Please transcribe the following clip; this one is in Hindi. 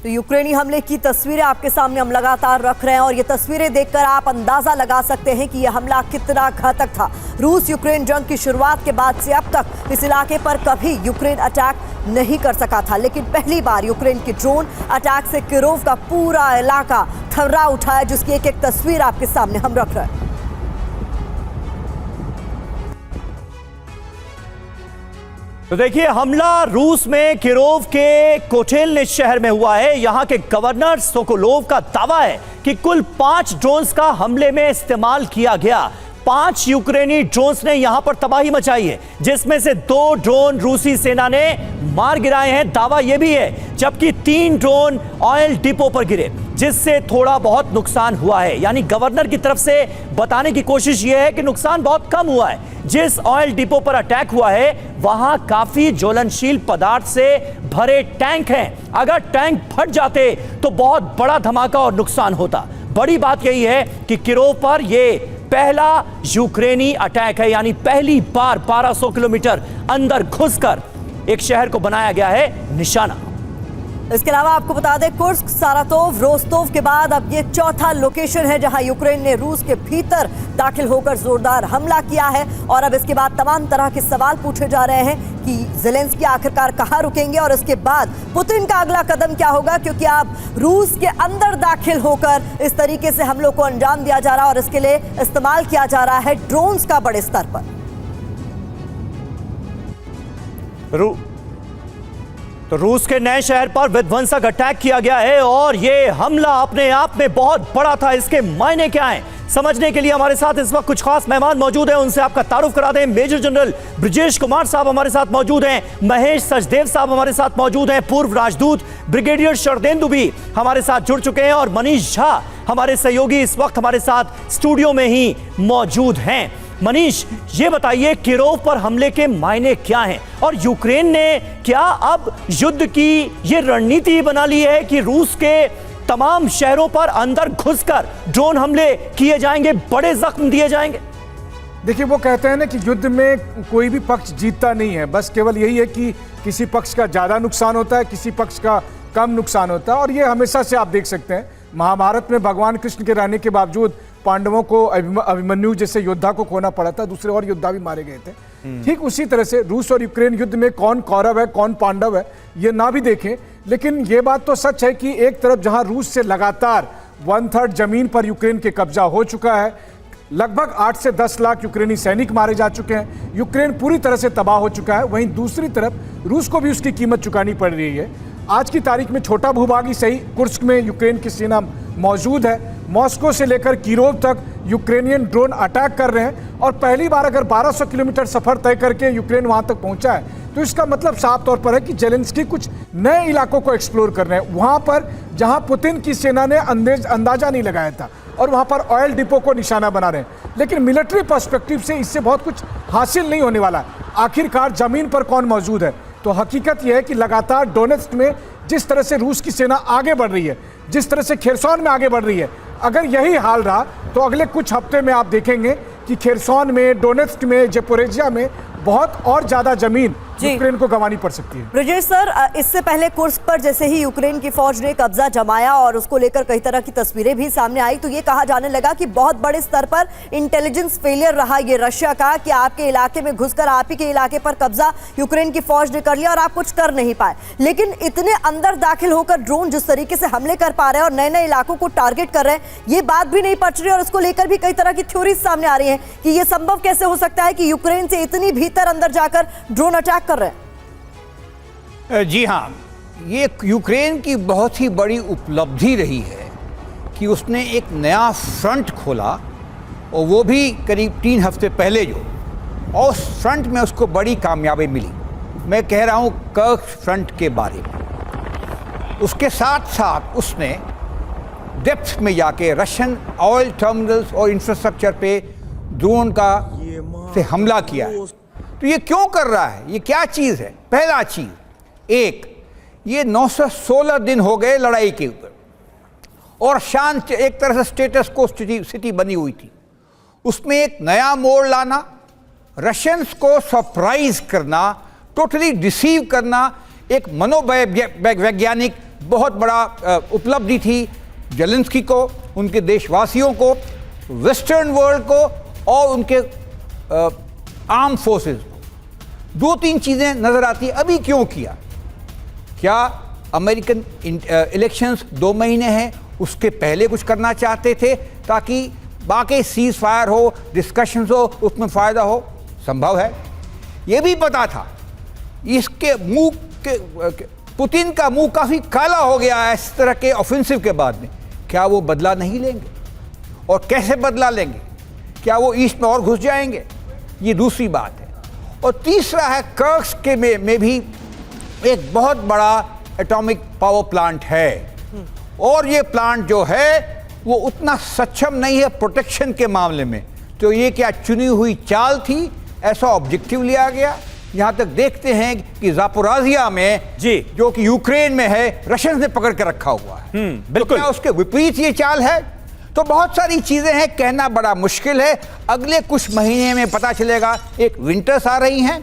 तो यूक्रेनी हमले की तस्वीरें आपके सामने हम लगातार रख रहे हैं और ये तस्वीरें देखकर आप अंदाजा लगा सकते हैं कि यह हमला कितना घातक था। रूस यूक्रेन जंग की शुरुआत के बाद से अब तक इस इलाके पर कभी यूक्रेन अटैक नहीं कर सका था, लेकिन पहली बार यूक्रेन के ड्रोन अटैक से किरोव का पूरा इलाका थर्रा उठा है, जिसकी एक एक तस्वीर आपके सामने हम रख रहे हैं। तो देखिए, हमला रूस में किरोव के कोचेलनिच शहर में हुआ है। यहां के गवर्नर सोकोलोव का दावा है कि कुल 5 ड्रोन्स का हमले में इस्तेमाल किया गया। 5 यूक्रेनी ड्रोन्स ने यहां पर तबाही मचाई है, जिसमें से 2 ड्रोन रूसी सेना ने मार गिराए हैं, दावा यह भी है, जबकि 3 ड्रोन ऑयल डिपो पर गिरे, जिससे थोड़ा बहुत नुकसान हुआ है। यानी गवर्नर की तरफ से बताने की कोशिश यह है कि नुकसान बहुत कम हुआ है। जिस ऑयल डिपो पर अटैक हुआ है वहां काफी ज्वलनशील पदार्थ से भरे टैंक हैं। अगर टैंक फट जाते तो बहुत बड़ा धमाका और नुकसान होता। बड़ी बात यही है कि किरोव पर यह पहला यूक्रेनी अटैक है, यानी पहली बार 1200 किलोमीटर अंदर घुसकर एक शहर को बनाया गया है निशाना। इसके अलावा आपको बता दें, कुर्स्क, सारातोव, रोस्तोव के बाद अब ये चौथा लोकेशन है जहां यूक्रेन ने रूस के भीतर दाखिल होकर जोरदार हमला किया है। और अब इसके बाद तमाम तरह के सवाल पूछे जा रहे हैं कि ज़ेलेंस्की आखिरकार कहां रुकेंगे और इसके बाद पुतिन का अगला कदम क्या होगा, क्योंकि अब रूस के अंदर दाखिल होकर इस तरीके से हमलों को अंजाम दिया जा रहा है और इसके लिए इस्तेमाल किया जा रहा है ड्रोन्स का बड़े स्तर पर। तो रूस के नए शहर पर विध्वंसक अटैक किया गया है और यह हमला अपने आप में बहुत बड़ा था। इसके मायने क्या हैं, समझने के लिए हमारे साथ इस वक्त कुछ खास मेहमान मौजूद हैं, उनसे आपका तारुफ करा दें। मेजर जनरल ब्रजेश कुमार साहब हमारे साथ मौजूद हैं, महेश सचदेव साहब हमारे साथ मौजूद हैं, पूर्व राजदूत ब्रिगेडियर शरदेंदु भी हमारे साथ जुड़ चुके हैं और मनीष झा हमारे सहयोगी इस वक्त हमारे साथ स्टूडियो में ही मौजूद हैं। मनीष, ये बताइए, किरोव पर हमले के मायने क्या हैं और यूक्रेन ने क्या अब युद्ध की ये रणनीति बना ली है कि रूस के तमाम शहरों पर अंदर घुसकर ड्रोन हमले किए जाएंगे, बड़े जख्म दिए जाएंगे? देखिए, वो कहते हैं ना कि युद्ध में कोई भी पक्ष जीतता नहीं है, बस केवल यही है कि किसी पक्ष का ज्यादा नुकसान होता है, किसी पक्ष का कम नुकसान होता है। और ये हमेशा से आप देख सकते हैं, महाभारत में भगवान कृष्ण के रहने के बावजूद पांडवों को अभिमन्यु जैसे योद्धा को खोना पड़ा था, दूसरे और योद्धा भी मारे गए थे। ठीक उसी तरह से रूस और यूक्रेन युद्ध में कौन कौरव है कौन पांडव है ये ना भी देखें, लेकिन ये बात तो सच है कि एक तरफ जहां रूस से लगातार 1/3 जमीन पर यूक्रेन के कब्जा हो चुका है, लगभग 8 से 10 लाख यूक्रेनी सैनिक मारे जा चुके हैं, यूक्रेन पूरी तरह से तबाह हो चुका है, वहीं दूसरी तरफ रूस को भी उसकी कीमत चुकानी पड़ रही है। आज की तारीख में छोटा भूभाग ही सही, कुर्स्क में यूक्रेन की सेना मौजूद है, मॉस्को से लेकर किरोव तक यूक्रेनियन ड्रोन अटैक कर रहे हैं और पहली बार अगर 1200 किलोमीटर सफर तय करके यूक्रेन वहां तक पहुंचा है तो इसका मतलब साफ तौर पर है कि ज़ेलेंस्की कुछ नए इलाकों को एक्सप्लोर कर रहे हैं, वहां पर जहां पुतिन की सेना ने अंदाजा नहीं लगाया था, और वहां पर ऑयल डिपो को निशाना बना रहे हैं। लेकिन मिलिट्री पर्सपेक्टिव से इससे बहुत कुछ हासिल नहीं होने वाला। आखिरकार जमीन पर कौन मौजूद है, तो हकीकत यह है कि लगातार डोनेट्स्क में जिस तरह से रूस की सेना आगे बढ़ रही है, जिस तरह से खेरसौन में आगे बढ़ रही है, अगर यही हाल रहा तो अगले कुछ हफ्ते में आप देखेंगे कि खेरसौन में, डोनेट्स्क में, ज़पोरिजिया में बहुत और ज्यादा जमीन यूक्रेन को गंवानी पड़ सकती है। ब्रजेश सर, इससे पहले कुर्स्क पर जैसे ही यूक्रेन की फौज ने कब्जा जमाया और उसको लेकर कई तरह की तस्वीरें भी सामने आई, तो ये कहा जाने लगा कि बहुत बड़े स्तर पर इंटेलिजेंस फेलियर रहा ये रशिया का कि आपके इलाके में घुसकर आप ही के इलाके पर कब्जा यूक्रेन की फौज ने कर लिया और आप कुछ कर नहीं पाए। लेकिन इतने अंदर दाखिल होकर ड्रोन जिस तरीके से हमले कर पा रहे हैं और नए नए इलाकों को टारगेट कर रहे हैं, ये बात भी नहीं पच रही और इसको लेकर भी कई तरह की थ्योरीज सामने आ रही है कि यह संभव कैसे हो सकता है कि यूक्रेन से इतनी भीतर अंदर जाकर ड्रोन अटैक कर रहे हैं। जी हाँ, ये यूक्रेन की बहुत ही बड़ी उपलब्धि रही है कि उसने एक नया फ्रंट खोला, और वो भी करीब 3 हफ्ते पहले जो, और उस फ्रंट में उसको बड़ी कामयाबी मिली। मैं कह रहा हूँ कर्स्क फ्रंट के बारे में। उसके साथ साथ उसने डेप्थ में जाके रशियन ऑयल टर्मिनल्स और इंफ्रास्ट्रक्चर पे ड्रोन का से हमला किया है। तो ये क्यों कर रहा है, ये क्या चीज़ है? पहला चीज़, एक, ये 916 दिन हो गए लड़ाई के ऊपर और शांत एक तरह से स्टेटस को स्थिति बनी हुई थी। उसमें एक नया मोड़ लाना, रशियंस को सरप्राइज करना, टोटली डिसीव करना, एक मनोवैज्ञानिक बहुत बड़ा उपलब्धि थी जेलेंस्की को, उनके देशवासियों को, वेस्टर्न वर्ल्ड को और उनके आर्म फोर्सेस को। दो तीन चीज़ें नज़र आती हैं। अभी क्यों किया? क्या अमेरिकन इलेक्शंस 2 महीने हैं, उसके पहले कुछ करना चाहते थे ताकि बाकी सीज फायर हो, डिस्कशंस हो, उसमें फ़ायदा हो? संभव है। ये भी पता था इसके मुंह के पुतिन का मुंह काफ़ी काला हो गया है इस तरह के ऑफेंसिव के बाद में। क्या वो बदला नहीं लेंगे? और कैसे बदला लेंगे? क्या वो ईस्ट में और घुस जाएंगे? ये दूसरी बात है। और तीसरा है कर्स्क के में भी एक बहुत बड़ा एटॉमिक पावर प्लांट है, और ये प्लांट जो है वो उतना सक्षम नहीं है प्रोटेक्शन के मामले में। तो ये क्या चुनी हुई चाल थी? ऐसा ऑब्जेक्टिव लिया गया। यहाँ तक देखते हैं कि जापोराजिया में जी, जो कि यूक्रेन में है, रशियंस ने पकड़ के रखा हुआ है। बिल्कुल। तो क्या उसके विपरीत ये चाल है? तो बहुत सारी चीजें हैं, कहना बड़ा मुश्किल है। अगले कुछ महीने में पता चलेगा। एक विंटर्स आ रही हैं,